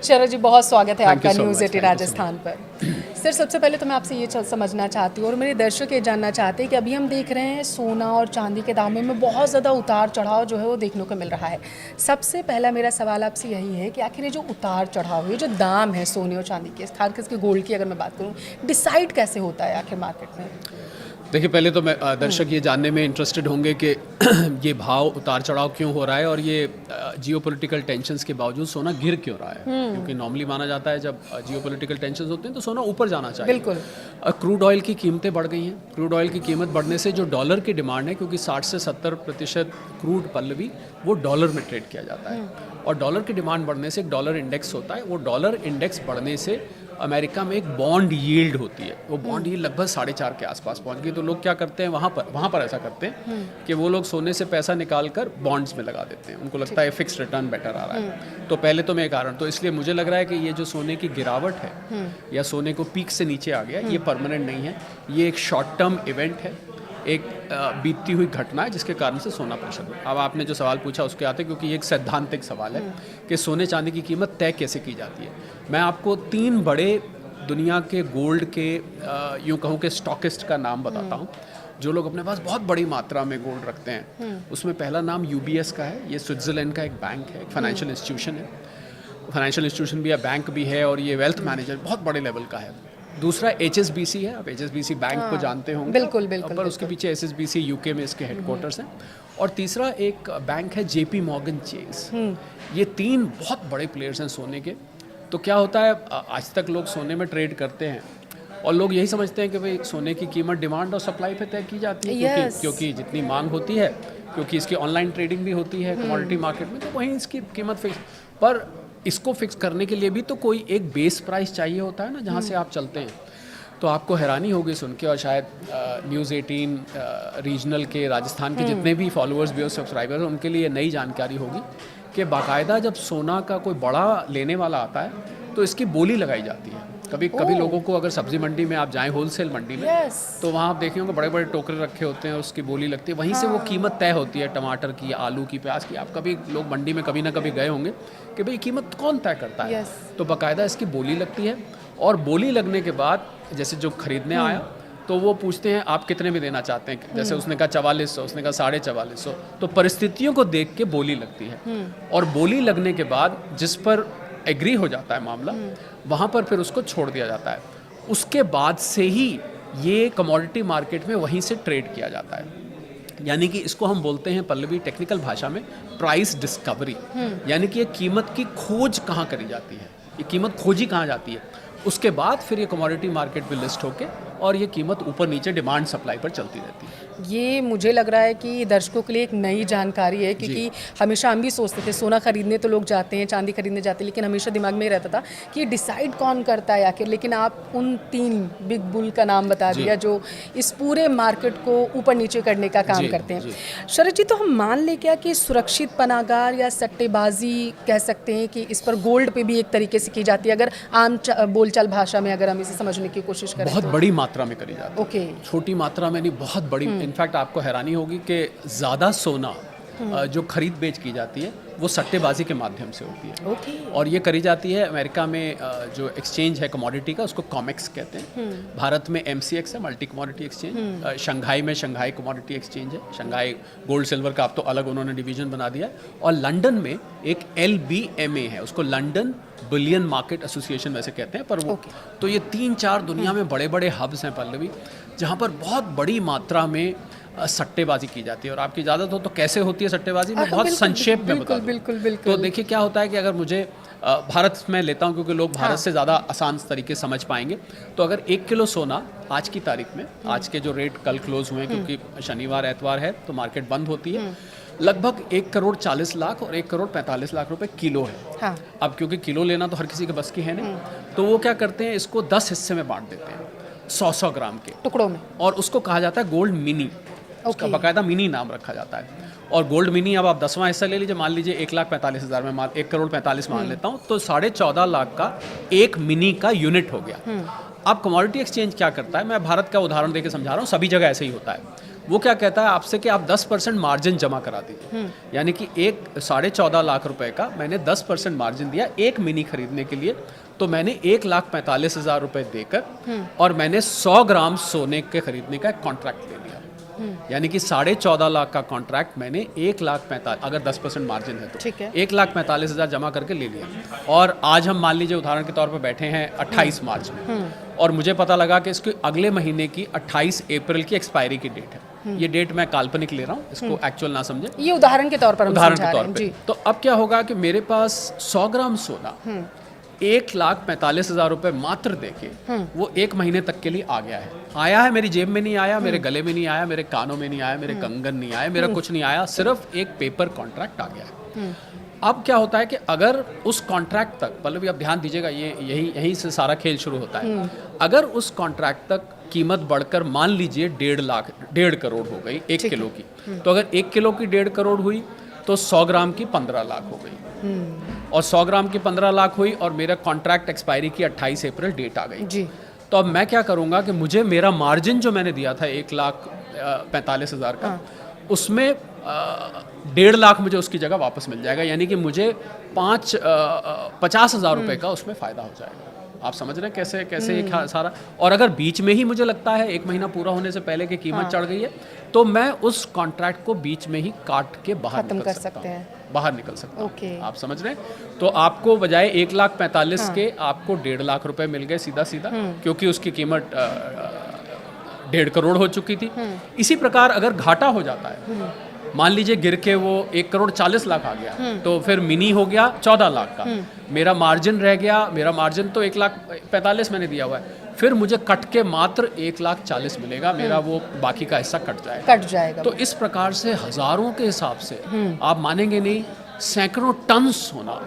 शरद जी, बहुत स्वागत है आपका so न्यूज़ much. 18 राजस्थान पर। सर, सबसे पहले तो मैं आपसे ये समझना चाहती हूँ और मेरे दर्शक ये जानना चाहते हैं कि अभी हम देख रहे हैं सोना और चांदी के दामों में बहुत ज़्यादा उतार चढ़ाव जो है वो देखने को मिल रहा है। सबसे पहला मेरा सवाल आपसे यही है कि आखिर ये जो उतार चढ़ाव है, जो दाम है सोने और चांदी के, खासकर के गोल्ड की अगर मैं बात करूँ, डिसाइड कैसे होता है आखिर मार्केट में? देखिए, पहले तो मैं दर्शक ये जानने में इंटरेस्टेड होंगे कि ये भाव उतार चढ़ाव क्यों हो रहा है और ये जियोपॉलिटिकल टेंशन्स के बावजूद सोना गिर क्यों रहा है। क्योंकि नॉर्मली माना जाता है जब जियोपॉलिटिकल टेंशन्स होते हैं तो सोना ऊपर जाना चाहिए। बिल्कुल। क्रूड ऑयल की कीमतें बढ़ गई हैं। क्रूड ऑयल की कीमत बढ़ने से जो डॉलर की डिमांड है, क्योंकि 60 से 70% क्रूड पल्लवी वो डॉलर में ट्रेड किया जाता है, और डॉलर की डिमांड बढ़ने से एक डॉलर इंडेक्स होता है। वो डॉलर इंडेक्स बढ़ने से अमेरिका में एक बॉन्ड यील्ड होती है, वो बॉन्ड यील्ड लगभग 4.5 के आसपास पहुंच गई। तो लोग क्या करते हैं वहाँ पर ऐसा करते हैं कि वो लोग सोने से पैसा निकाल कर बॉन्ड्स में लगा देते हैं। उनको लगता है फिक्स रिटर्न बेटर आ रहा है। तो पहले तो मैं कारण, तो इसलिए मुझे लग रहा है कि ये जो सोने की गिरावट है या सोने को पीक से नीचे आ गया, ये परमानेंट नहीं है। ये एक शॉर्ट टर्म इवेंट है, एक बीतती हुई घटना है जिसके कारण से सोना प्रेशर में। अब आपने जो सवाल पूछा उसके आते, क्योंकि ये एक सैद्धांतिक सवाल है कि सोने चांदी की कीमत तय कैसे की जाती है। मैं आपको 3 बड़े दुनिया के गोल्ड के यूँ कहूँ कि स्टॉकिस्ट का नाम बताता हूँ, जो लोग अपने पास बहुत बड़ी मात्रा में गोल्ड रखते हैं। उसमें पहला नाम UBS का है। ये स्विट्ज़रलैंड का एक बैंक है, एक फाइनेंशियल इंस्टीट्यूशन है। फाइनेंशियल इंस्टीट्यूशन भी है, बैंक भी है, और ये वेल्थ मैनेजर बहुत बड़े लेवल का है। दूसरा HSBC है। आप HSBC बैंक को जानते होंगे। बिल्कुल बिल्कुल। पर उसके पीछे SSBC UK में इसके हेडक्वार्टर्स हैं। और तीसरा एक बैंक है JP Morgan Chase। ये 3 बहुत बड़े प्लेयर्स हैं सोने के। तो क्या होता है, आज तक लोग सोने में ट्रेड करते हैं और लोग यही समझते हैं कि भाई सोने की कीमत डिमांड और सप्लाई पे तय की जाती है। क्योंकि जितनी मांग होती है, क्योंकि इसकी ऑनलाइन ट्रेडिंग भी होती है कमोडिटी मार्केट में, तो वहीं इसकी कीमत फिक्स। पर इसको फिक्स करने के लिए भी तो कोई एक बेस प्राइस चाहिए होता है ना, जहाँ से आप चलते हैं। तो आपको हैरानी होगी सुन के, और शायद न्यूज़ 18 रीजनल के राजस्थान के जितने भी फॉलोअर्स भी और सब्सक्राइबर्स हैं उनके लिए नई जानकारी होगी कि बाकायदा जब सोना का कोई बड़ा लेने वाला आता है तो इसकी बोली लगाई जाती है। कभी लोगों को, अगर सब्जी मंडी में आप जाएं, होलसेल मंडी में, तो वहाँ आप देखेंगे बड़े बड़े टोकरे रखे होते हैं, उसकी बोली लगती है, वहीं से वो कीमत तय होती है। टमाटर की, आलू की, प्याज की। आप कभी लोग मंडी में कभी ना कभी गए होंगे कि भाई कीमत कौन तय करता है। तो बाकायदा इसकी बोली लगती है, और बोली लगने के बाद जैसे जो खरीदने आया तो वो पूछते हैं आप कितने में देना चाहते हैं। जैसे उसने कहा 4400, उसने कहा 4450, तो परिस्थितियों को देख के बोली लगती है। और बोली लगने के बाद जिस पर एग्री हो जाता है मामला, वहाँ पर फिर उसको छोड़ दिया जाता है। उसके बाद से ही ये कमोडिटी मार्केट में वहीं से ट्रेड किया जाता है। यानी कि इसको हम बोलते हैं पल्लवी टेक्निकल भाषा में प्राइस डिस्कवरी। यानी कि ये कीमत की खोज कहाँ करी जाती है, ये कीमत खोजी कहाँ जाती है, उसके बाद फिर ये कमोडिटी मार्केट में लिस्ट होके और ये कीमत ऊपर नीचे डिमांड सप्लाई पर चलती रहती है। ये मुझे लग रहा है कि दर्शकों के लिए एक नई जानकारी है, क्योंकि हमेशा हम भी सोचते थे सोना खरीदने तो लोग जाते हैं, चांदी खरीदने जाते हैं, लेकिन हमेशा दिमाग में ही रहता था कि डिसाइड कौन करता है आखिर। लेकिन आप उन 3 बिग बुल का नाम बता दिया जो इस पूरे मार्केट को ऊपर नीचे करने का काम करते हैं। शरद जी, तो हम मान लें क्या कि सुरक्षित पनागार या सट्टेबाजी कह सकते हैं कि इस पर गोल्ड पे भी एक तरीके से की जाती है, अगर आम बोलचाल भाषा में अगर हम इसे समझने की कोशिश करें? बहुत बड़ी मात्रा में करी जाती है। छोटी मात्रा में नहीं, बहुत बड़ी। इनफैक्ट आपको हैरानी होगी कि ज़्यादा सोना जो खरीद बेच की जाती है वो सट्टेबाजी के माध्यम से होती है। और ये करी जाती है अमेरिका में, जो एक्सचेंज है कमोडिटी का, उसको कॉमेक्स कहते हैं। भारत में MCX है, मल्टी कमोडिटी एक्सचेंज। शंघाई में शंघाई कमोडिटी एक्सचेंज है। शंघाई गोल्ड सिल्वर का अब तो अलग उन्होंने डिवीजन बना दिया है। और लंदन में एक LBMA है, उसको लंदन बुलियन मार्केट एसोसिएशन वैसे कहते हैं। पर वो तो ये 3-4 दुनिया में बड़े बड़े हब्स हैं पल्लवी, जहाँ पर बहुत बड़ी मात्रा में सट्टेबाजी की जाती है। और आपकी इजाज़त हो तो कैसे होती है सट्टेबाजी, मैं बहुत संक्षेप में बता दूं। बिल्कुल। तो देखिए क्या होता है कि अगर मुझे भारत में लेता हूं, क्योंकि लोग भारत से ज़्यादा आसान तरीके से समझ पाएंगे। तो अगर 1 किलो सोना आज की तारीख में, आज के जो रेट कल क्लोज हुए हैं, क्योंकि शनिवार एतवार है तो मार्केट बंद होती है, लगभग 1,40,00,000 और 1,45,00,000 रुपए किलो है। अब क्योंकि किलो लेना तो हर किसी के बस की है नहीं, तो वो क्या करते हैं, इसको 10 हिस्से में बांट देते हैं, 100-100 ग्राम के टुकड़ों में, और उसको कहा जाता है गोल्ड मिनी। उसका बाकायदा मिनी नाम रखा जाता है। और गोल्ड मिनी, अब आप 10वां हिस्सा ले लीजिए, मान लीजिए 1,45,000 में, 1,45,00,000 मान लेता हूँ, तो 14.5 का एक मिनी का यूनिट हो गया। अब कमोडिटी एक्सचेंज क्या करता है, मैं भारत का उदाहरण देकर समझा रहा हूँ, सभी जगह ऐसे ही होता है। वो क्या कहता है आपसे कि आप 10% मार्जिन जमा करा दीजिए, यानी कि 14.5 लाख रुपए का मैंने 10% मार्जिन दिया एक मिनी खरीदने के लिए, तो मैंने 1,45,000 रुपए देकर और मैंने 100 ग्राम सोने के खरीदने का एक कॉन्ट्रैक्ट ले लिया। यानी कि 14.5 लाख का कॉन्ट्रैक्ट मैंने 1,45,000, अगर 10% मार्जिन है तो ठीक है। 1,45,000 जमा करके ले लिया। और आज हम मान लीजिए उदाहरण के तौर पर बैठे हैं 28 मार्च में, और मुझे पता लगा कि इसके अगले महीने की 28 अप्रैल की एक्सपायरी की डेट है। ये डेट मैं काल्पनिक ले रहा हूँ, इसको एक्चुअल ना समझे, ये उदाहरण के तौर पर हम उदाहरण समझा के रहे तौर हैं। पे। जी। तो अब क्या होगा कि मेरे पास 100 ग्राम सोना 1,45,000 रुपए मात्र देके वो एक महीने तक के लिए आ गया है। आया है, मेरी जेब में नहीं आया, मेरे गले में नहीं आया, मेरे कानों में नहीं आया, मेरे कंगन नहीं आया, मेरा कुछ नहीं आया, सिर्फ एक पेपर कॉन्ट्रैक्ट आ गया है। अब क्या होता है कि अगर उस कॉन्ट्रैक्ट तक, पल्लवी आप ध्यान दीजिएगा, ये यहीं से सारा खेल शुरू होता है। अगर उस कॉन्ट्रैक्ट तक कीमत बढ़कर मान लीजिए 1.5 करोड़ हो गई 1 किलो की, तो अगर 1 किलो की 1.5 करोड़ हुई तो 100 ग्राम की 15 लाख हो गई, और 100 ग्राम की 15 लाख हुई, और मेरा कॉन्ट्रैक्ट एक्सपायरी की 28 अप्रैल डेट आ गई। जी। तो अब मैं क्या करूँगा कि मुझे मेरा मार्जिन जो मैंने दिया था 1,45,000 का, उसमें 1.5 लाख मुझे उसकी जगह वापस मिल जाएगा, यानी कि मुझे 50,000 रुपये का उसमें फ़ायदा हो जाएगा। आप समझ रहे हैं कैसे कैसे ये सारा। और अगर बीच में ही मुझे लगता है 1 महीना पूरा होने से पहले कि कीमत चढ़ गई है, तो मैं उस कॉन्ट्रैक्ट को बीच में ही काट के बाहर खत्म निकल कर सकते हैं। बाहर निकल सकता हूं। ओके। आप समझ रहे हैं। तो आपको बजाय 1,45,000 के आपको 1.5 लाख रुपए मिल गए सीधा सीधा, क्योंकि उसकी कीमत 1.5 करोड़ हो चुकी थी। इसी प्रकार अगर घाटा हो जाता है, मान लीजिए गिर के वो 1,40,00,000 आ गया, तो फिर मिनी हो गया 14 लाख का, मेरा मार्जिन रह गया, मेरा मार्जिन तो 1,45,000 मैंने दिया हुआ है, फिर मुझे कट के मात्र 1,40,000 मिलेगा, मेरा वो बाकी का हिस्सा कट जाएगा। तो इस प्रकार से हजारों के हिसाब से, आप मानेंगे नहीं, सैकड़ों टन सोना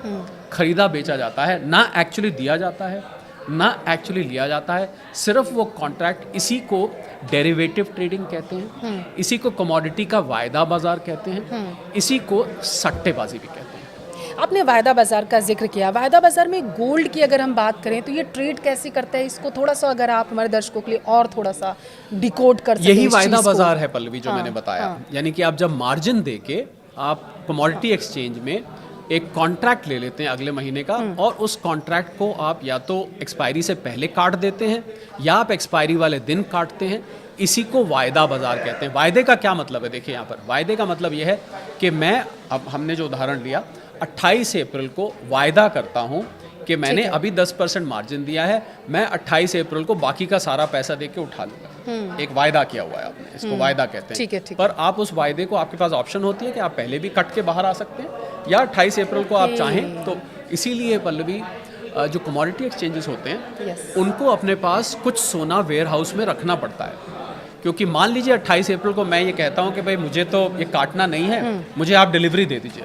खरीदा बेचा जाता है, ना एक्चुअली दिया जाता है, ना एक्चुअली लिया जाता है, सिर्फ वो कॉन्ट्रैक्ट। इसी को डेरिवेटिव ट्रेडिंग कहते हैं, इसी को कमोडिटी का वायदा बाजार कहते हैं, इसी को सट्टेबाजी भी कहते हैं। आपने वायदा बाजार का जिक्र किया। वायदा बाजार में गोल्ड की अगर हम बात करें तो ये ट्रेड कैसे करता है, इसको थोड़ा सा अगर आप हमारे दर्शकों के लिए और थोड़ा सा डिकोड कर सकें। यही वायदा बाजार है पल्लवी, जो मैंने बताया। यानी कि आप जब मार्जिन दे के आप कमोडिटी एक्सचेंज में एक कॉन्ट्रैक्ट ले लेते हैं अगले महीने का, और उस कॉन्ट्रैक्ट को आप या तो एक्सपायरी से पहले काट देते हैं, या आप एक्सपायरी वाले दिन काटते हैं। इसी को वायदा बाजार कहते हैं। वायदे का क्या मतलब है, देखिए यहाँ पर वायदे का मतलब यह है कि मैं, अब हमने जो उदाहरण लिया, 28 अप्रैल को वायदा करता हूँ कि मैंने अभी 10% मार्जिन दिया है, मैं 28 अप्रैल को बाकी का सारा पैसा दे के उठा लूँगा। एक वायदा किया हुआ है आपने, इसको वायदा कहते हैं। ठीक है। पर आप उस वायदे को, आपके पास ऑप्शन होती है कि आप पहले भी कट के बाहर आ सकते हैं, या 28 अप्रैल को आप चाहें तो। इसीलिए पल्लवी, जो कमोडिटी एक्सचेंजेस होते हैं, उनको अपने पास कुछ सोना वेयर हाउस में रखना पड़ता है, क्योंकि मान लीजिए 28 अप्रैल को मैं ये कहता हूँ कि भाई मुझे तो ये काटना नहीं है, मुझे आप डिलीवरी दे दीजिए,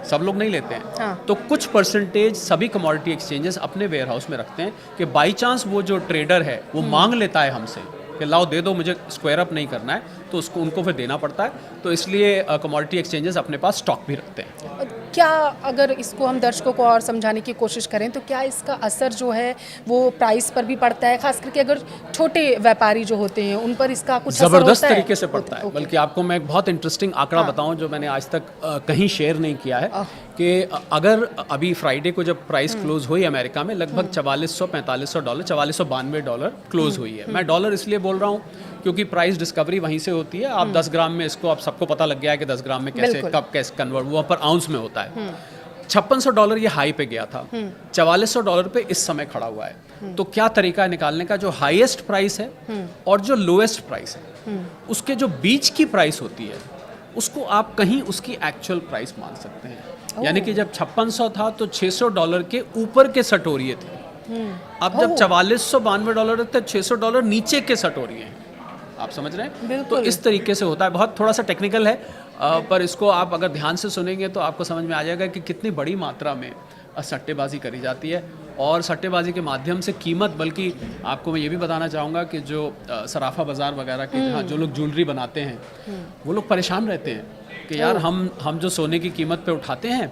सब लोग नहीं लेते हैं। तो कुछ परसेंटेज सभी कमोडिटी एक्सचेंजेस अपने वेयर हाउस में रखते हैं कि बाई चांस वो जो ट्रेडर है वो मांग लेता है हमसे कि लाओ दे दो, मुझे स्क्वायर अप नहीं करना है, तो उसको उनको फिर देना पड़ता है। तो इसलिए कमोडिटी एक्सचेंजेस अपने पास स्टॉक भी रखते हैं। क्या अगर इसको हम दर्शकों को और समझाने की कोशिश करें तो क्या इसका असर जो है वो प्राइस पर भी पड़ता है, खास करके अगर छोटे व्यापारी जो होते हैं उन पर इसका कुछ ज़बरदस्त तरीके से पड़ता है। बल्कि आपको मैं एक बहुत इंटरेस्टिंग आंकड़ा बताऊं जो मैंने आज तक कहीं शेयर नहीं किया है, कि अगर अभी फ्राइडे को जब प्राइस क्लोज हुई अमेरिका में, लगभग $4,400-4,500, $4,192 क्लोज हुई है। मैं डॉलर इसलिए बोल रहा हूँ क्योंकि प्राइस डिस्कवरी वहीं से होती है। आप 10 ग्राम में इसको, आप सबको पता लग गया है कि 10 ग्राम में कैसे कब कैसे कन्वर्ट हुआ, पर आउंस में होता है। $5600 ये हाई पे गया था, $4,400 पे इस समय खड़ा हुआ है। तो क्या तरीका है निकालने का, जो हाईएस्ट प्राइस है और जो लोएस्ट प्राइस है, उसके जो बीच की प्राइस होती है, उसको आप कहीं उसकी एक्चुअल प्राइस मान सकते हैं। यानी कि जब 5600 था तो $600 के ऊपर के सटोरिये थे। अब जब $4,192 थे, $600 नीचे के सटोरिये हैं। आप समझ रहे हैं। तो इस तरीके से होता है। बहुत थोड़ा सा टेक्निकल है, पर इसको आप अगर ध्यान से सुनेंगे तो आपको समझ में आ जाएगा कि कितनी बड़ी मात्रा में सट्टेबाजी करी जाती है। और सट्टेबाजी के माध्यम से कीमत, बल्कि आपको मैं ये भी बताना चाहूँगा कि जो सराफा बाज़ार वगैरह के जहाँ जो लोग ज्वेलरी बनाते हैं, वो लोग परेशान रहते हैं कि यार हम जो सोने की कीमत पे उठाते हैं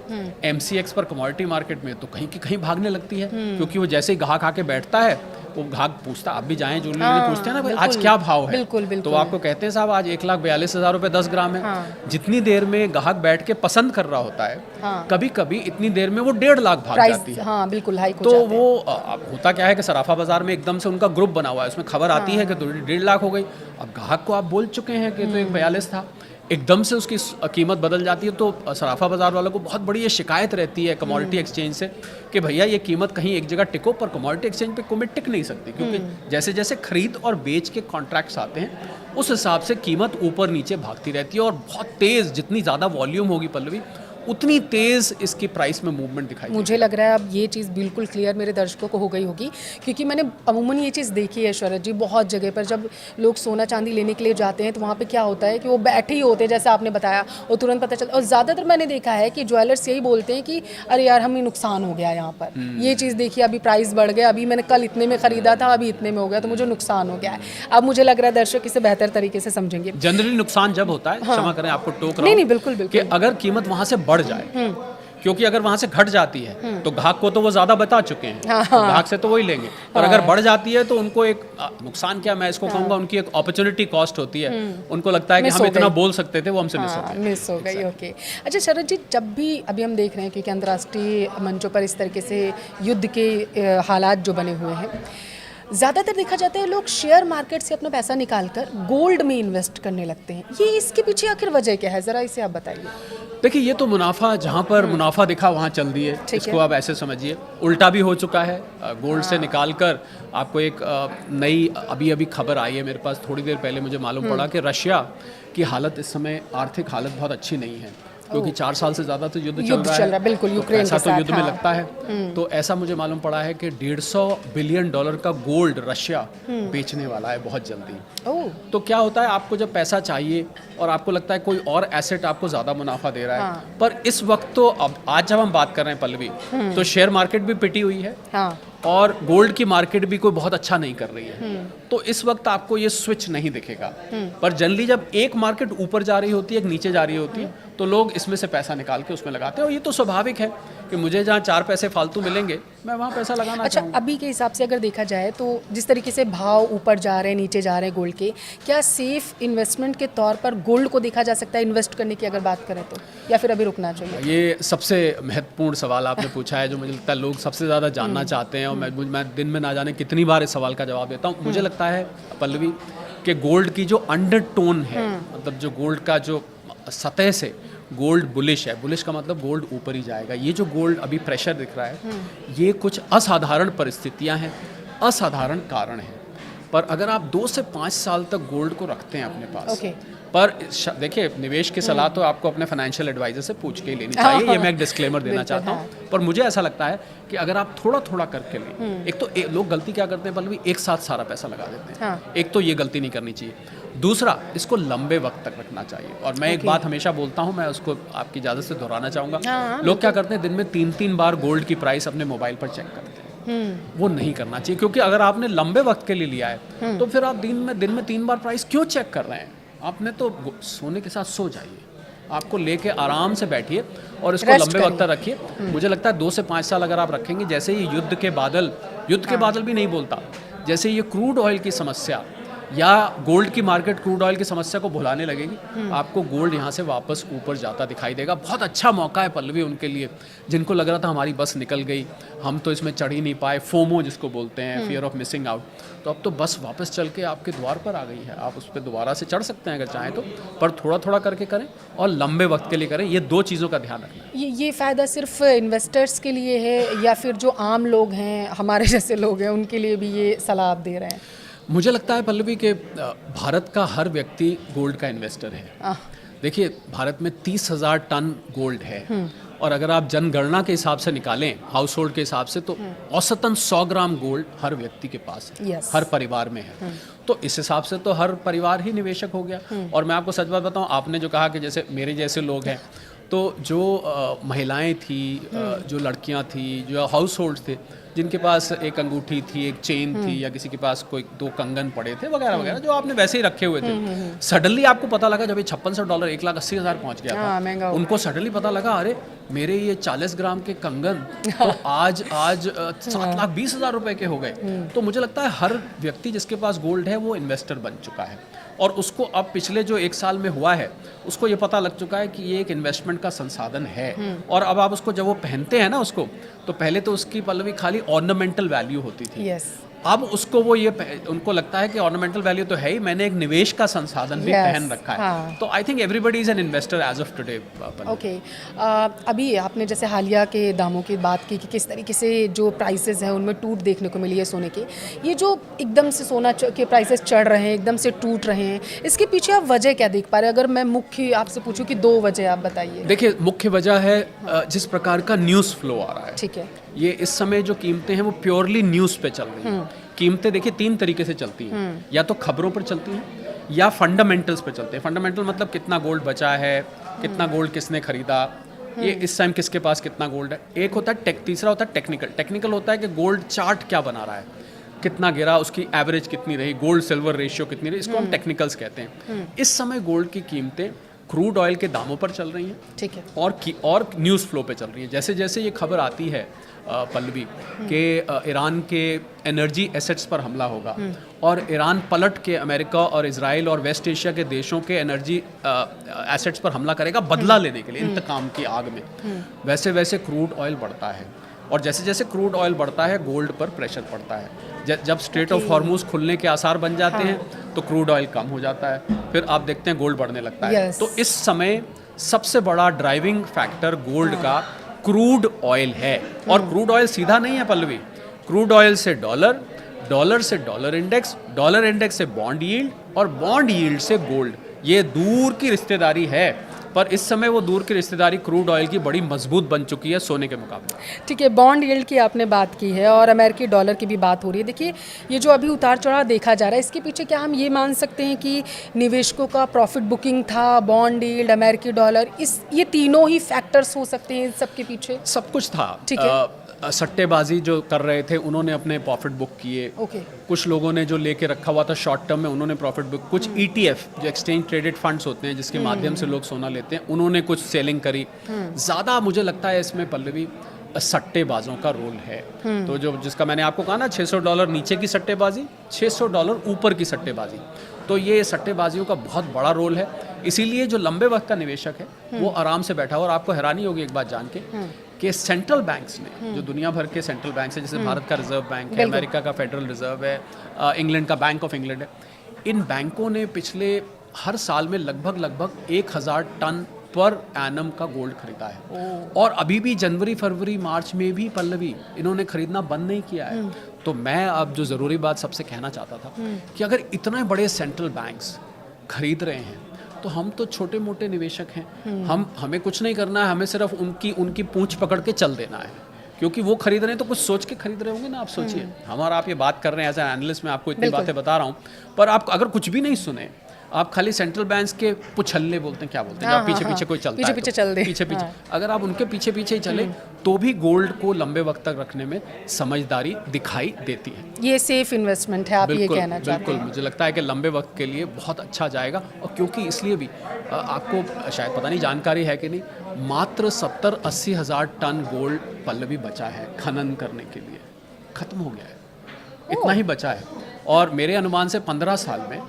MCX पर, कमोडिटी मार्केट में, तो कहीं की कहीं भागने लगती है, क्योंकि वो जैसे ही गाहक आके बैठता है वो ग्राहक पूछता, आप भी जाएं ज्वेलरी हाँ, पूछते हैं ना भाई आज बिल्कुल, क्या भाव है, बिल्कुल, बिल्कुल। तो आपको कहते हैं साहब आज 1,42,000 रुपये 10 ग्राम है। हाँ। जितनी देर में ग्राहक बैठ के पसंद कर रहा होता है, हाँ। कभी कभी इतनी देर में वो 1.5 लाख भाग प्राइस, जाती है। हाँ बिल्कुल हाइक हो तो जाते हैं। वो अब होता क्या है कि सराफा बाजार में एकदम से उनका ग्रुप बना हुआ है, उसमें खबर आती है कि 1.5 लाख हो गई। अब ग्राहक को आप बोल चुके हैं कि तो 1,42 था, एकदम से उसकी कीमत बदल जाती है, तो सराफा बाजार वालों को बहुत बड़ी ये शिकायत रहती है कमोडिटी एक्सचेंज से कि भैया ये कीमत कहीं एक जगह टिको, पर कमोडिटी एक्सचेंज पे कीमत टिक नहीं सकती, क्योंकि जैसे जैसे खरीद और बेच के कॉन्ट्रैक्ट्स आते हैं उस हिसाब से कीमत ऊपर नीचे भागती रहती है, और बहुत तेज़, जितनी ज़्यादा वॉल्यूम होगी पल्लवी उतनी तेज़ इसकी प्राइस में मूवमेंट दिखाई देगी। मुझे लग रहा है अब ये चीज़ बिल्कुल क्लियर मेरे दर्शकों को हो गई होगी, क्योंकि मैंने अमूमन ये चीज़ देखी है शरद जी, बहुत जगह पर जब लोग सोना चांदी लेने के लिए जाते हैं तो वहाँ पे क्या होता है कि वो बैठे ही होते हैं जैसे आपने बताया, और तुरंत पता चलता। और ज़्यादातर मैंने देखा है कि ज्वेलर्स यही बोलते हैं कि अरे यार हमें नुकसान हो गया यहाँ पर, ये चीज़ देखिए अभी प्राइस बढ़ गया, अभी मैंने कल इतने में ख़रीदा था अभी इतने में हो गया तो मुझे नुकसान हो गया है। अब मुझे लग रहा है दर्शक इसे बेहतर तरीके से समझेंगे। जनरली नुकसान जब होता है, क्षमा करें आपको टोक रहा नहीं हूं, नहीं बिल्कुल बिल्कुल, कि अगर कीमत वहाँ से बढ़ जाए, क्योंकि अगर वहाँ से घट जाती है तो ग्राहक को तो वो ज़्यादा बता चुके हैं, तो ग्राहक से तो वही लेंगे, पर अगर बढ़ जाती है तो उनको एक नुकसान, क्या मैं इसको कहूँगा, उनकी एक अपॉर्चुनिटी कॉस्ट होती है। उनको लगता है कि हम इतना बोल सकते थे, वो हमसे मिस हो गई। ओके, अच्छा शरद जी, जब भी अभी हम देख रहे हैं क्योंकि अंतर्राष्ट्रीय मंचों पर इस तरीके से युद्ध के हालात जो बने हुए हैं, ज़्यादातर देखा जाता है लोग शेयर मार्केट से अपना पैसा निकालकर गोल्ड में इन्वेस्ट करने लगते हैं। ये इसके पीछे आखिर वजह क्या है, ज़रा इसे आप बताइए। देखिए, ये तो मुनाफा, जहाँ पर मुनाफा दिखा वहाँ चल दिए, इसको आप ऐसे समझिए। उल्टा भी हो चुका है, गोल्ड से निकाल कर आपको एक नई अभी खबर आई है मेरे पास, थोड़ी देर पहले मुझे मालूम पड़ा कि रशिया की हालत इस समय, आर्थिक हालत बहुत अच्छी नहीं है, क्योंकि 4 साल से ज़्यादा तो युद्ध चल रहा है, बिल्कुल, यूक्रेन ऐसा के तो साथ, युद्ध में लगता है। तो ऐसा मुझे मालूम पड़ा है कि $150 बिलियन का गोल्ड रशिया बेचने वाला है बहुत जल्दी। तो क्या होता है, आपको जब पैसा चाहिए और आपको लगता है कोई और एसेट आपको ज़्यादा मुनाफा दे रहा है, पर इस वक्त तो अब आज जब हम बात कर रहे हैं पल्लवी, तो शेयर मार्केट भी पिटी हुई है और गोल्ड की मार्केट भी कोई बहुत अच्छा नहीं कर रही है, तो इस वक्त आपको ये स्विच नहीं दिखेगा। पर जनरली जब एक मार्केट ऊपर जा रही होती है, एक नीचे जा रही होती है, तो लोग इसमें से पैसा निकाल के उसमें लगाते हैं, और ये तो स्वाभाविक है कि मुझे जहाँ 4 पैसे फालतू मिलेंगे मैं वहाँ पैसा लगाना चाहूँगा। अभी के हिसाब से अगर देखा जाए तो जिस तरीके से भाव ऊपर जा रहे हैं नीचे जा रहे हैं गोल्ड के, क्या सेफ इन्वेस्टमेंट के तौर पर गोल्ड को देखा जा सकता है इन्वेस्ट करने की अगर बात करें तो, या फिर अभी रुकना चाहिए? ये सबसे महत्वपूर्ण सवाल आपने पूछा है, जो मुझे लगता है लोग सबसे ज़्यादा जानना चाहते हैं, और मैं दिन में ना जाने कितनी बार इस सवाल का जवाब देता हूँ। मुझे लगता है पल्लवी कि गोल्ड की जो अंडरटोन है, मतलब जो गोल्ड का जो सतह से गोल्ड बुलिश है, बुलिश का मतलब गोल्ड ऊपर ही जाएगा, ये जो गोल्ड अभी प्रेशर दिख रहा है, ये कुछ असाधारण परिस्थितियां हैं, असाधारण कारण हैं। पर अगर आप 2 से 5 साल तक गोल्ड को रखते हैं अपने पास, पर देखिए, निवेश की सलाह तो आपको अपने फाइनेंशियल एडवाइजर से पूछ के ही लेनी चाहिए, ये मैं एक डिस्क्लेमर देना चाहता हूँ। पर मुझे ऐसा लगता है कि अगर आप थोड़ा थोड़ा करके लें, एक तो लोग गलती क्या करते हैं पल्लवी, एक साथ सारा पैसा लगा देते हैं, एक तो ये गलती नहीं करनी चाहिए। दूसरा, इसको लंबे वक्त तक रखना चाहिए, और मैं एक बात हमेशा बोलता हूँ, मैं उसको आपकी इजाज़त से दोहराना चाहूँगा। लोग क्या करते हैं, दिन में 3-3 बार गोल्ड की प्राइस अपने मोबाइल पर चेक करते हैं। वो नहीं करना चाहिए, क्योंकि अगर आपने लंबे वक्त के लिए लिया है तो फिर आप दिन में 3 बार प्राइस क्यों चेक कर रहे हैं? आपने तो सोने के साथ सो जाइए, आपको लेके आराम से बैठिए और इसको लंबे वक्त तक रखिए। मुझे लगता है 2 से 5 साल अगर आप रखेंगे, जैसे ये युद्ध के बादल भी नहीं बोलता, जैसे ये क्रूड ऑयल की समस्या या गोल्ड की मार्केट क्रूड ऑयल की समस्या को भुलाने लगेगी, आपको गोल्ड यहाँ से वापस ऊपर जाता दिखाई देगा। बहुत अच्छा मौका है पल्लवी उनके लिए जिनको लग रहा था हमारी बस निकल गई, हम तो इसमें चढ़ ही नहीं पाए, फोमो जिसको बोलते हैं, फियर ऑफ मिसिंग आउट, तो अब तो बस वापस चल के आपके द्वार पर आ गई है, आप उस पर दोबारा से चढ़ सकते हैं अगर चाहें तो, पर थोड़ा थोड़ा करके करें और लंबे वक्त के लिए करें। ये 2 चीज़ों का ध्यान रखना है। ये फ़ायदा सिर्फ इन्वेस्टर्स के लिए है या फिर जो आम लोग हैं, हमारे जैसे लोग हैं, उनके लिए भी ये सलाह आप दे रहे हैं? मुझे लगता है पल्लवी कि भारत का हर व्यक्ति गोल्ड का इन्वेस्टर है। देखिए, भारत में 30,000 टन गोल्ड है, और अगर आप जनगणना के हिसाब से निकालें, हाउस होल्ड के हिसाब से, तो औसतन 100 ग्राम गोल्ड हर व्यक्ति के पास है, हर परिवार में है। तो इस हिसाब से तो हर परिवार ही निवेशक हो गया। और मैं आपको सच बात बताऊं, आपने जो कहा कि जैसे मेरे जैसे लोग हैं, तो जो महिलाएं थी, जो लड़कियां थी, जो हाउस होल्ड थे, जिनके पास एक अंगूठी थी, एक चेन थी, या किसी के पास कोई 2 कंगन पड़े थे वगैरह वगैरह, जो आपने वैसे ही रखे हुए थे, सडनली आपको पता लगा जब ये $5600 $1,80,000 पहुंच गया हाँ, महंगा था, हो उनको सडनली पता लगा अरे मेरे ये 40 ग्राम के कंगन तो आज 7,20,000 रुपए के हो गए। तो मुझे लगता है हर व्यक्ति जिसके पास गोल्ड है वो इन्वेस्टर बन चुका है, और उसको अब पिछले जो 1 साल में हुआ है उसको ये पता लग चुका है कि ये एक इन्वेस्टमेंट का संसाधन है। और अब आप उसको जब वो पहनते हैं ना उसको, तो पहले तो उसकी पल्लवी खाली ऑर्नामेंटल वैल्यू होती थी। यस, अब उसको वो ये उनको लगता है कि ऑर्नामेंटल वैल्यू तो है ही, मैंने एक निवेश का संसाधन भी Yes, पहन रखा है। हाँ। तो I think everybody is an investor as of today. Okay. अभी आपने जैसे हालिया के दामों की बात की कि किस तरीके से जो प्राइसेस हैं उनमें टूट देखने को मिली है सोने के, ये जो एकदम से सोना के प्राइसेस चढ़ रहे हैं, एकदम से टूट रहे हैं, इसके पीछे आप वजह क्या देख पा रहे हैं? अगर मैं मुख्य आपसे पूछूं कि 2 वजह आप बताइए। देखिए, मुख्य वजह है जिस प्रकार का न्यूज़ फ्लो आ रहा है। ठीक है। ये इस समय जो कीमतें हैं वो प्योरली न्यूज़ पे चल रही हैं। कीमतें देखिए 3 तरीके से चलती हैं, या तो खबरों पर चलती हैं या फंडामेंटल्स पे चलते हैं। फंडामेंटल मतलब कितना गोल्ड बचा है, कितना गोल्ड किसने खरीदा, ये इस टाइम किसके पास कितना गोल्ड है। एक होता है तीसरा होता है टेक्निकल। टेक्निकल होता है कि गोल्ड चार्ट क्या बना रहा है, कितना गिरा, उसकी एवरेज कितनी रही, गोल्ड सिल्वर रेशियो कितनी रही, इसको हम टेक्निकल्स कहते हैं। इस समय गोल्ड की कीमतें क्रूड ऑयल के दामों पर चल रही हैं, ठीक है, और न्यूज़ फ्लो पे चल रही हैं। जैसे जैसे ये खबर आती है पल्लवी कि ईरान के एनर्जी एसेट्स पर हमला होगा और ईरान पलट के अमेरिका और इजराइल और वेस्ट एशिया के देशों के एनर्जी एसेट्स पर हमला करेगा बदला लेने के लिए, इंतकाम की आग में, वैसे वैसे क्रूड ऑयल बढ़ता है। और जैसे जैसे क्रूड ऑयल बढ़ता है गोल्ड पर प्रेशर पड़ता है। जब स्ट्रेट ऑफ हॉर्मूज खुलने के आसार बन जाते हैं तो क्रूड ऑयल कम हो जाता है, फिर आप देखते हैं गोल्ड बढ़ने लगता है। तो इस समय सबसे बड़ा ड्राइविंग फैक्टर गोल्ड का क्रूड ऑयल है। और क्रूड ऑयल सीधा नहीं है पल्लवी, क्रूड ऑयल से डॉलर, डॉलर से डॉलर इंडेक्स, डॉलर इंडेक्स से बॉन्ड यील्ड, और बॉन्ड यील्ड से गोल्ड। ये दूर की रिश्तेदारी है, पर इस समय वो दूर की रिश्तेदारी क्रूड ऑयल की बड़ी मजबूत बन चुकी है सोने के मुकाबले। ठीक है, बॉन्ड यील्ड की आपने बात की है और अमेरिकी डॉलर की भी बात हो रही है। देखिए, ये जो अभी उतार चढ़ाव देखा जा रहा है, इसके पीछे क्या हम ये मान सकते हैं कि निवेशकों का प्रॉफिट बुकिंग था, बॉन्ड यील्ड, अमेरिकी डॉलर, ये तीनों ही फैक्टर्स हो सकते हैं इन सब के पीछे? सब कुछ था। ठीक है। सट्टेबाजी जो कर रहे थे उन्होंने अपने प्रॉफिट बुक किए। ओके। कुछ लोगों ने जो लेके रखा हुआ था शॉर्ट टर्म में उन्होंने प्रॉफिट बुक, कुछ ETF जो एक्सचेंज ट्रेडेड फंड्स होते हैं जिसके माध्यम से लोग सोना लेते हैं, उन्होंने कुछ सेलिंग करी। ज़्यादा मुझे लगता है इसमें पल्लवी सट्टेबाजों का रोल है। तो जो जिसका मैंने आपको कहा ना $600 नीचे की सट्टेबाजी, $600 ऊपर की सट्टेबाजी, तो ये सट्टेबाजियों का बहुत बड़ा रोल है। इसीलिए जो लंबे वक्त का निवेशक है वो आराम से बैठा हुआ। और आपको हैरानी होगी एक बात जान के कि सेंट्रल बैंक्स ने, जो दुनिया भर के सेंट्रल बैंक्स हैं, जैसे भारत का रिजर्व बैंक है, अमेरिका का फेडरल रिजर्व है, इंग्लैंड का बैंक ऑफ इंग्लैंड है, इन बैंकों ने पिछले हर साल में लगभग 1000 टन पर एनम का गोल्ड खरीदा है। और अभी भी जनवरी फरवरी मार्च में भी पल्लवी इन्होंने खरीदना बंद नहीं किया है। तो मैं अब जो ज़रूरी बात सबसे कहना चाहता था कि अगर इतने बड़े सेंट्रल बैंक्स खरीद रहे हैं तो हम तो छोटे मोटे निवेशक हैं, हमें कुछ नहीं करना है, हमें सिर्फ उनकी पूंछ पकड़ के चल देना है। क्योंकि वो खरीद रहे हैं तो कुछ सोच के खरीद रहे होंगे ना। आप सोचिए, हमारा आप ये बात कर रहे हैं एज एन एनालिस्ट, मैं आपको इतनी बातें बता रहा हूँ, पर आप अगर कुछ भी नहीं सुने, आप खाली सेंट्रल बैंक्स के पुछल्ले बोलते हैं, क्या बोलते हैं, जब पीछे पीछे कोई चलता है, पीछे अगर आप उनके पीछे पीछे ही चले तो भी गोल्ड को लंबे वक्त तक रखने में समझदारी दिखाई देती है। ये सेफ इन्वेस्टमेंट है, आप ये कहना चाहते हैं? बिल्कुल, मुझे लगता है कि लंबे वक्त के लिए बहुत अच्छा जाएगा। और क्योंकि इसलिए भी आपको शायद पता नहीं जानकारी है कि नहीं, मात्र 70-80 हज़ार टन गोल्ड पल्लवी बचा है खनन करने के लिए, खत्म हो गया है, इतना ही बचा है। और मेरे अनुमान से 15 साल में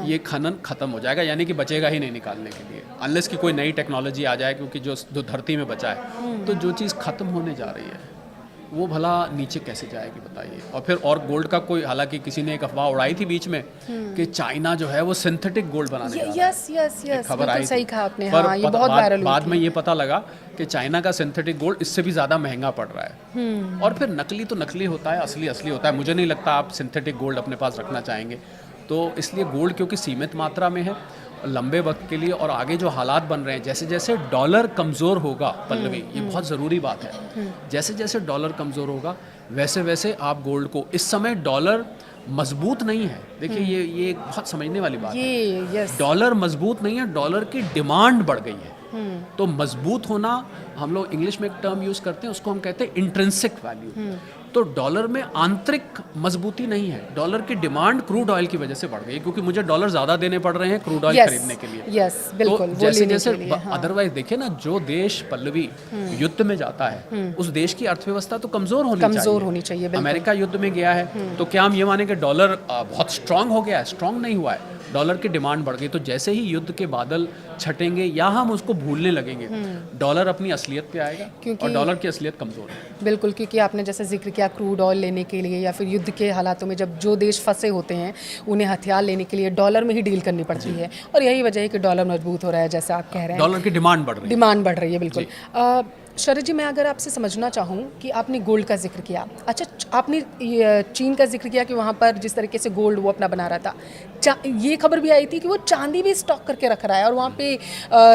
ये खनन खत्म हो जाएगा, यानी कि बचेगा ही नहीं निकालने के लिए, अनलेस की कोई नई टेक्नोलॉजी आ जाए। क्योंकि जो धरती में बचा है, तो जो चीज़ खत्म होने जा रही है वो भला नीचे कैसे जाएगी बताइए। और फिर और गोल्ड का कोई, हालांकि किसी ने एक अफवाह उड़ाई थी बीच में कि चाइना जो है वो सिंथेटिक गोल्ड बनाने जा रहा है। यस, खबर आई, सही कहा आपने। हाँ, ये बहुत वायरल हुई थी। बाद में ये पता लगा कि चाइना का सिंथेटिक गोल्ड इससे भी ज़्यादा महंगा पड़ रहा है। और फिर नकली तो नकली होता है, असली असली होता है। मुझे नहीं लगता आप सिंथेटिक गोल्ड अपने पास रखना चाहेंगे। तो इसलिए गोल्ड क्योंकि सीमित मात्रा में है लंबे वक्त के लिए, और आगे जो हालात बन रहे हैं, जैसे जैसे डॉलर कमज़ोर होगा पल्लवी, ये बहुत ज़रूरी बात है, जैसे जैसे डॉलर कमज़ोर होगा वैसे वैसे आप गोल्ड को, इस समय डॉलर मजबूत नहीं है। देखिए, ये बहुत समझने वाली बात है। डॉलर मजबूत नहीं है, डॉलर की डिमांड बढ़ गई है। तो मजबूत होना, हम लोग इंग्लिश में एक टर्म यूज करते हैं, उसको हम कहते हैं इंट्रिंसिक वैल्यू। तो डॉलर में आंतरिक मजबूती नहीं है। डॉलर की डिमांड क्रूड ऑयल की वजह से बढ़ गई है, क्योंकि मुझे डॉलर ज्यादा देने पड़ रहे हैं क्रूड ऑयल खरीदने के लिए। यस, बिल्कुल, तो जैसे जैसे अदरवाइज देखिए ना, जो देश पल्लवी युद्ध में जाता है उस देश की अर्थव्यवस्था तो कमजोर होनी चाहिए। अमेरिका युद्ध में गया है तो क्या हम ये माने कि डॉलर बहुत स्ट्रांग हो गया है? स्ट्रांग नहीं हुआ है, डॉलर की डिमांड बढ़ गई। तो जैसे ही युद्ध के बादल छटेंगे या हम उसको भूलने लगेंगे, डॉलर अपनी असलियत पे आएगा, और डॉलर की असलियत कमजोर है। बिल्कुल, क्योंकि आपने जैसे जिक्र किया क्रूड ऑयल लेने के लिए या फिर युद्ध के हालातों में जब जो देश फंसे होते हैं उन्हें हथियार लेने के लिए डॉलर में ही डील करनी पड़ती है, और यही वजह है कि डॉलर मजबूत हो रहा है, जैसा आप कह रहे हैं। डॉलर की डिमांड बढ़ रही है। बिल्कुल। शरद जी, मैं अगर आपसे समझना चाहूँ कि आपने गोल्ड का जिक्र किया, अच्छा आपने चीन का जिक्र किया कि वहाँ पर जिस तरीके से गोल्ड वो अपना बना रहा था, ये खबर भी आई थी कि वो चांदी भी स्टॉक करके रख रहा है, और वहाँ पे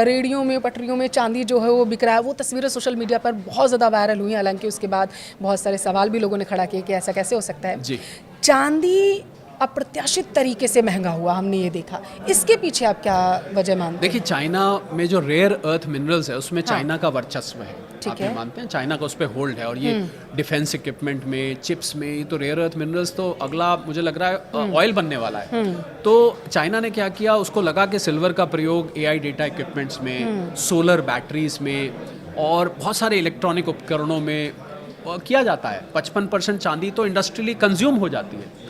रेडियो में, पटरियों में चांदी जो है वो बिक रहा है। वो तस्वीरें सोशल मीडिया पर बहुत ज़्यादा वायरल हुई, हालांकि उसके बाद बहुत सारे सवाल भी लोगों ने खड़ा किए कि ऐसा कैसे हो सकता है। जी। चांदी अप्रत्याशित तरीके से महंगा हुआ, हमने ये देखा, इसके पीछे आप क्या वजह मानते हैं? देखिए, चाइना में जो रेयर अर्थ मिनरल्स है उसमें चाइना का वर्चस्व है। ठीक आप है। ये मानते हैं चाइना का उस पर होल्ड है, और ये डिफेंस इक्विपमेंट में, चिप्स में, तो रेयर अर्थ मिनरल्स तो अगला मुझे लग रहा है ऑयल बनने वाला है। तो चाइना ने क्या किया, उसको लगा कि सिल्वर का प्रयोग एआई डेटा इक्विपमेंट्स में, सोलर बैटरीज में और बहुत सारे इलेक्ट्रॉनिक उपकरणों में किया जाता है। 55% चांदी तो इंडस्ट्रियली कंज्यूम हो जाती है।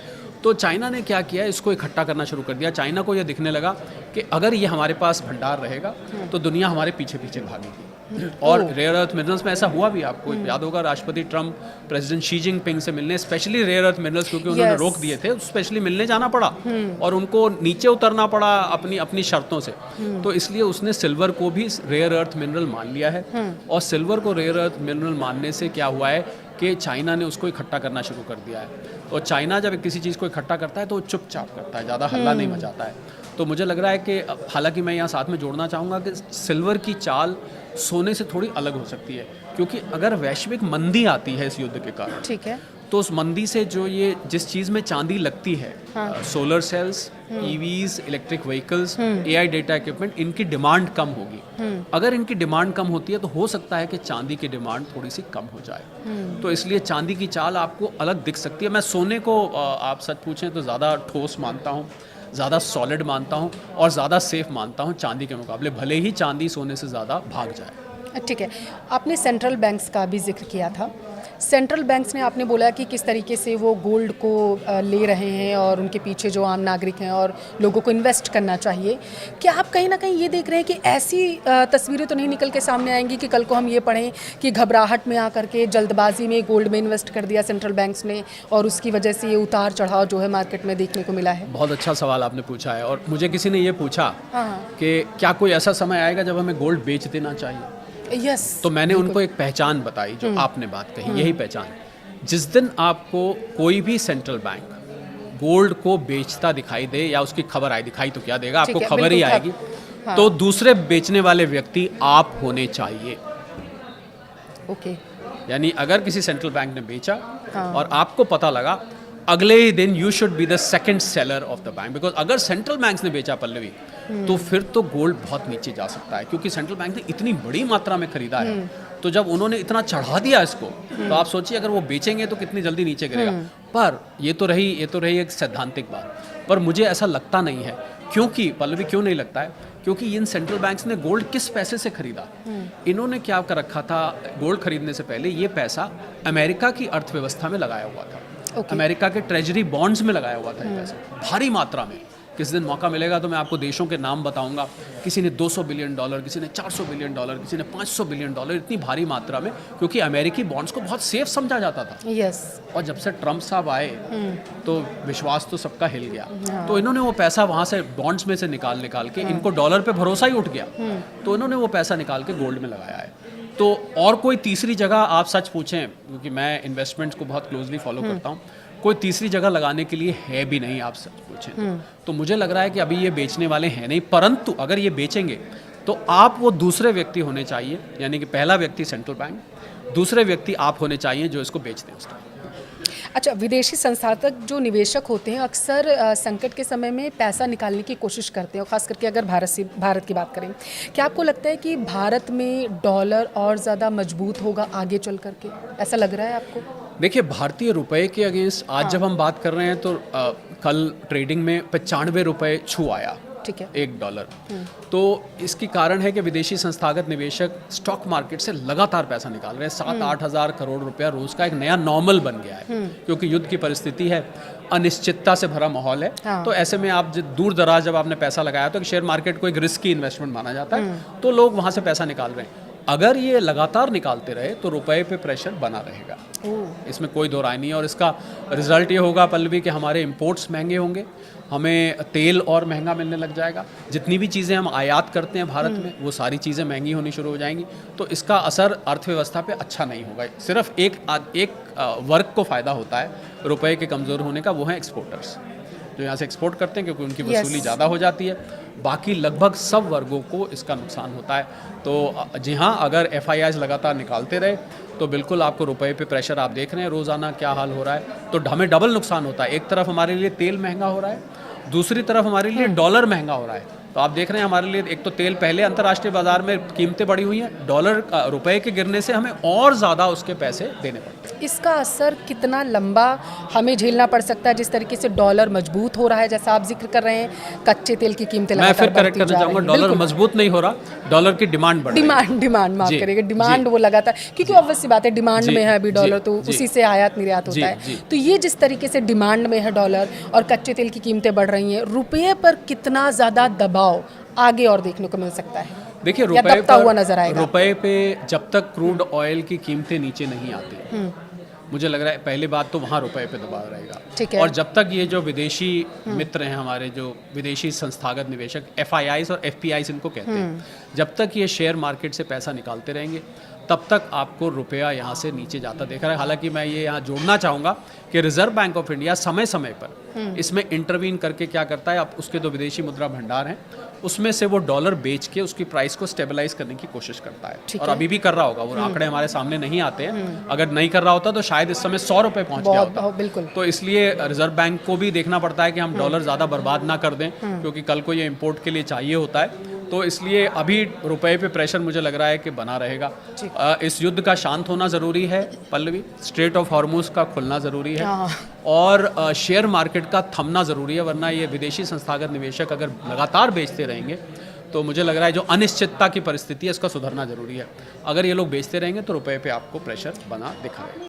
तो चाइना ने क्या किया, इसको इकट्ठा करना शुरू कर दिया। चाइना को यह दिखने लगा कि अगर ये हमारे पास भंडार रहेगा तो दुनिया हमारे पीछे पीछे भागेगी। और रेयर अर्थ मिनरल्स में ऐसा हुआ भी, आपको याद होगा, राष्ट्रपति ट्रम्प प्रेसिडेंट शी जिनपिंग से मिलने स्पेशली रेयर अर्थ मिनरल्स, क्योंकि उन्होंने रोक दिए थे, स्पेशली मिलने जाना पड़ा और उनको नीचे उतरना पड़ा अपनी शर्तों से। तो इसलिए उसने सिल्वर को भी रेयर अर्थ मिनरल मान लिया है, और सिल्वर को रेयर अर्थ मिनरल मानने से क्या हुआ है कि चाइना ने उसको इकट्ठा करना शुरू कर दिया है। और चाइना जब किसी चीज़ को इकट्ठा करता है तो वो चुपचाप करता है, ज़्यादा हल्ला नहीं मचाता है। तो मुझे लग रहा है कि हालांकि मैं यहाँ साथ में जोड़ना चाहूँगा कि सिल्वर की चाल सोने से थोड़ी अलग हो सकती है, क्योंकि अगर वैश्विक मंदी आती है इस युद्ध के कारण, ठीक है, तो उस मंदी से जो ये जिस चीज़ में चांदी लगती है, solar cells, EVs, electric vehicles, AI data equipment, इनकी डिमांड कम होगी। अगर इनकी डिमांड कम होती है तो हो सकता है कि चांदी की डिमांड थोड़ी सी कम हो जाए। तो इसलिए चांदी की चाल आपको अलग दिख सकती है। मैं सोने को आप सच पूछें तो ज़्यादा ठोस मानता हूँ, ज़्यादा सॉलिड मानता हूँ और ज़्यादा सेफ मानता हूँ चांदी के मुकाबले, भले ही चांदी सोने से ज़्यादा भाग जाए। ठीक है। आपने सेंट्रल बैंक्स का भी जिक्र किया था। सेंट्रल बैंक्स ने, आपने बोला कि किस तरीके से वो गोल्ड को ले रहे हैं और उनके पीछे जो आम नागरिक हैं और लोगों को इन्वेस्ट करना चाहिए। क्या आप कहीं ना कहीं ये देख रहे हैं कि ऐसी तस्वीरें तो नहीं निकल के सामने आएंगी कि कल को हम ये पढ़ें कि घबराहट में आकर के जल्दबाजी में गोल्ड में इन्वेस्ट कर दिया सेंट्रल बैंक्स ने और उसकी वजह से ये उतार चढ़ाव जो है मार्केट में देखने को मिला है? बहुत अच्छा सवाल आपने पूछा है, और मुझे किसी ने ये पूछा कि क्या कोई ऐसा समय आएगा जब हमें गोल्ड बेच देना चाहिए। यस। तो मैंने उनको एक पहचान बताई, जो आपने बात कही, यही पहचान। जिस दिन आपको कोई भी सेंट्रल बैंक गोल्ड को बेचता दिखाई दे या उसकी खबर आई, दिखाई तो क्या देगा, आपको खबर ही आएगी, तो दूसरे बेचने वाले व्यक्ति आप होने चाहिए। ओके। यानी अगर किसी सेंट्रल बैंक ने बेचा और आपको पता लगा, अगले ही दिन you should be the second seller of the bank, because अगर सेंट्रल बैंक्स ने बेचा पल्लवी तो फिर तो गोल्ड बहुत नीचे जा सकता है, क्योंकि सेंट्रल बैंक ने इतनी बड़ी मात्रा में खरीदा है। तो जब उन्होंने इतना चढ़ा दिया इसको, तो आप सोचिए अगर वो बेचेंगे तो कितनी जल्दी नीचे गिरेगा। पर ये तो रही एक सैद्धांतिक बात, पर मुझे ऐसा लगता नहीं है। क्योंकि पल्लवी, क्यों नहीं लगता है? क्योंकि इन सेंट्रल बैंक्स ने गोल्ड किस पैसे से खरीदा? इन्होंने क्या कर रखा था, गोल्ड खरीदने से पहले ये पैसा अमेरिका की अर्थव्यवस्था में लगाया हुआ था। अमेरिका के ट्रेजरी बॉन्ड्स में लगाया हुआ था ये पैसा, भारी मात्रा में। किस दिन मौका मिलेगा तो मैं आपको देशों के नाम बताऊंगा। किसी ने $200 बिलियन, किसी ने $400 बिलियन, किसी ने $500 बिलियन, इतनी भारी मात्रा में, क्योंकि अमेरिकी बॉन्ड्स को बहुत सेफ समझा जाता था। यस। और जब से ट्रम्प साहब आए तो विश्वास तो सबका हिल गया। तो इन्होंने वो पैसा वहाँ से बॉन्ड्स में से निकाल के, इनको डॉलर पे भरोसा ही उठ गया, तो इन्होंने वो पैसा निकाल के गोल्ड में लगाया है। तो और कोई तीसरी जगह आप सच पूछें, क्योंकि मैं इन्वेस्टमेंट्स को बहुत क्लोजली फॉलो करता हूँ, कोई तीसरी जगह लगाने के लिए है भी नहीं, आप सच पूछें तो मुझे लग रहा है कि अभी ये बेचने वाले हैं नहीं। परंतु अगर ये बेचेंगे तो आप वो दूसरे व्यक्ति होने चाहिए, यानी कि पहला व्यक्ति सेंट्रल बैंक, दूसरे व्यक्ति आप होने चाहिए जो इसको बेच दें उस टाइम। अच्छा, विदेशी संस्थापक जो निवेशक होते हैं अक्सर संकट के समय में पैसा निकालने की कोशिश करते हैं, और ख़ास करके अगर भारत की बात करें, क्या आपको लगता है कि भारत में डॉलर और ज़्यादा मजबूत होगा आगे चल करके? ऐसा लग रहा है आपको? देखिए, भारतीय रुपए के अगेंस्ट आज जब हम बात कर रहे हैं तो कल ट्रेडिंग में 95 रुपये छू आया, ठीक है, $1। तो इसकी कारण है कि विदेशी संस्थागत निवेशक स्टॉक मार्केट से लगातार पैसा निकाल रहे हैं। 7-8 हज़ार करोड़ रुपया रोज का एक नया नॉर्मल बन गया है, क्योंकि युद्ध की परिस्थिति है, अनिश्चितता से भरा माहौल है। हाँ। तो ऐसे में आप दूर दराज जब आपने पैसा लगाया तो शेयर मार्केट को एक रिस्की इन्वेस्टमेंट माना जाता है, तो लोग वहाँ से पैसा निकाल रहे हैं। अगर ये लगातार निकालते रहे तो रुपए पे प्रेशर बना रहेगा, इसमें कोई दो राय नहीं है। और इसका रिजल्ट ये होगा पल्लवी कि हमारे इंपोर्ट्स महंगे होंगे, हमें तेल और महंगा मिलने लग जाएगा, जितनी भी चीज़ें हम आयात करते हैं भारत में वो सारी चीज़ें महंगी होनी शुरू हो जाएंगी। तो इसका असर अर्थव्यवस्था पे अच्छा नहीं होगा। सिर्फ एक वर्ग को फ़ायदा होता है रुपए के कमज़ोर होने का, वो है एक्सपोर्टर्स, जो यहाँ से एक्सपोर्ट करते हैं क्योंकि उनकी वसूली ज़्यादा हो जाती है। बाकी लगभग सब वर्गों को इसका नुकसान होता है। तो जी हाँ, अगर FIIs लगातार निकालते रहे तो बिल्कुल आपको रुपए पे प्रेशर, आप देख रहे हैं रोज़ाना क्या हाल हो रहा है, तो हमें डबल नुकसान होता है। एक तरफ हमारे लिए तेल महंगा हो रहा है, दूसरी तरफ हमारे लिए डॉलर महंगा हो रहा है। तो आप देख रहे हैं हमारे लिए एक तो तेल, पहले अंतर्राष्ट्रीय बाजार में कीमतें बढ़ी हुई हैं, डॉलर रुपए के गिरने से हमें और ज़्यादा उसके पैसे देने पड़ते हैं। इसका असर कितना लंबा हमें झेलना पड़ सकता है? जिस तरीके से डॉलर मजबूत हो रहा है, जैसा आप जिक्र कर रहे हैं, कच्चे तेल की कीमतें मैं फिर करेक्ट करना जा चाहूँगा, रही हैं। डॉलर मजबूत नहीं हो रहा, डॉलर की डिमांड बढ़ रही है। डिमांड माफ जी, करिएगा, डिमांड जी। वो लगातार, क्योंकि ऑब्वियस सी बात है डिमांड जी, में है अभी जी, डॉलर, तो जी। उसी से आयात निर्यात जी, होता है। जी। तो ये जिस तरीके से डिमांड में है डॉलर और कच्चे तेल की कीमतें बढ़ रही हैं, रुपये पर कितना ज़्यादा दबाव आगे और देखने को मिल सकता है? देखिए, या दबता हुआ नजर आएगा? रुपए पे जब तक क्रूड ऑयल की कीमतें नीचे नहीं आती, मुझे लग रहा है पहली बात तो वहाँ रुपए पे दबाव रहेगा। ठीक है। और जब तक ये जो विदेशी मित्र हैं हमारे, जो विदेशी संस्थागत निवेशक, FIIs और FPIs इनको कहते हैं, जब तक ये शेयर मार्केट से पैसा निकालते रहेंगे तब तक आपको रुपया यहाँ से नीचे जाता देख रहा है। हालांकि मैं ये यहाँ जोड़ना चाहूँगा कि रिजर्व बैंक ऑफ इंडिया समय समय पर इसमें इंटरवीन करके क्या करता है, अब उसके जो विदेशी मुद्रा भंडार हैं उसमें से वो डॉलर बेच के उसकी प्राइस को स्टेबलाइज करने की कोशिश करता है। और अभी भी कर रहा होगा, वो आंकड़े हमारे सामने नहीं आते हैं, अगर नहीं कर रहा होता तो शायद इस समय 100 रुपये पहुँच गया होता। बिल्कुल। तो इसलिए रिजर्व बैंक को भी देखना पड़ता है कि हम डॉलर ज़्यादा बर्बाद ना कर दें, क्योंकि कल को ये इम्पोर्ट के लिए चाहिए होता है। तो इसलिए अभी रुपए पे प्रेशर मुझे लग रहा है कि बना रहेगा। इस युद्ध का शांत होना ज़रूरी है पल्लवी, स्ट्रेट ऑफ हॉर्मुज का खुलना ज़रूरी है, और शेयर मार्केट का थमना ज़रूरी है, वरना ये विदेशी संस्थागत निवेशक अगर लगातार बेचते रहेंगे तो मुझे लग रहा है जो अनिश्चितता की परिस्थिति है इसका सुधरना ज़रूरी है। अगर ये लोग बेचते रहेंगे तो रुपए पे आपको प्रेशर बना दिखाएगा।